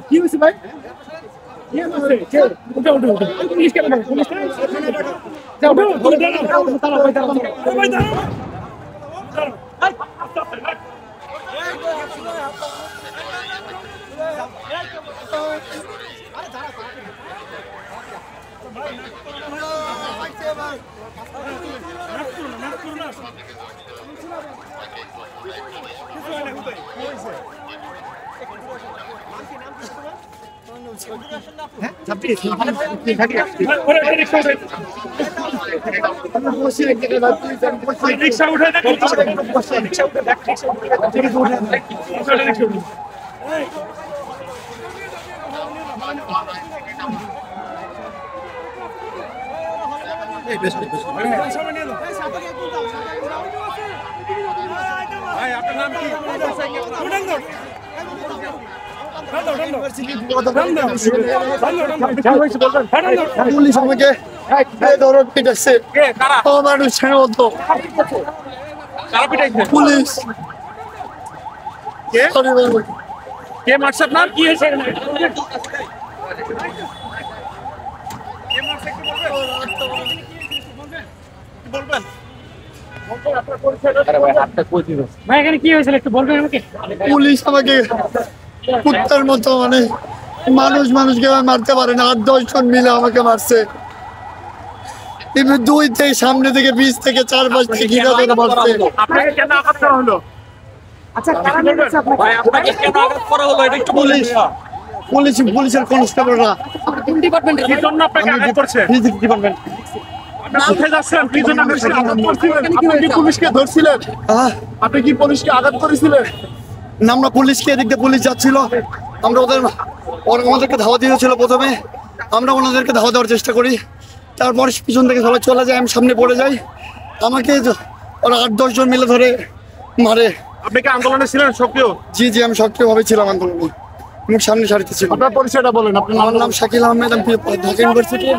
কি হয়েছে ভাই? পুলিশ কেন? পুলিশ রিক্সা উঠে আপনার নাম কি? পুলিশ আমাকে পিটাচ্ছে মানুষের মতো পুলিশ কে মারছে আপনার? কি হয়েছে? ভাই এখানে কি হয়েছিল একটু বলবেন আমাকে? পুলিশ আমাকে কুত্তার মতো মানে মানুষকে মারতে পারে না, 8-10 জন মিলে আমাকে মারছে। দুই থেকে সামনে থেকে 20 থেকে 4-5 থেকে ঘিরে ধরে মারছে। আপনাকে কেন আঘাত করা হলো? আচ্ছা কারা মেরেছে আপনাকে? ভাই আপনাকে কেন আঘাত করা হলো এটা একটু বলুন। পুলিশের কনস্টেবলরা। কোন ডিপার্টমেন্টে? কি জন্য আপনাকে আঘাত করছে? Physics department. কোথায় যাচ্ছেন? কি জন্য আঘাত করছিলেন? আপনি কি পুলিশকে ধরছিলেন? আপনি কি পুলিশকে আঘাত করেছিলেন? না, আমরা পুলিশকে এদিক দিয়ে পুলিশ যাচ্ছিল, আমরা আমাদেরকে ধাওয়া দিয়েছিল। প্রথমে আমরা ওনাদেরকে ধাওয়া দেওয়ার চেষ্টা করি, তারপর পিছন থেকে সবাই চলে যায়, আমি সামনে পড়ে যাই, আমাকে ওরা 8-10 জন মিলে ধরে মারে। আপনি কি আন্দোলনে ছিলেন সক্রিয়? জি আমি সক্রিয়ভাবে ছিলাম আন্দোলনে, আমি সামনে সারিতে ছিলাম। আপনার পরিচয়টা বলেন। আমার নাম শাকিল আহমেদ, আমি ঢাকা ইউনিভার্সিটির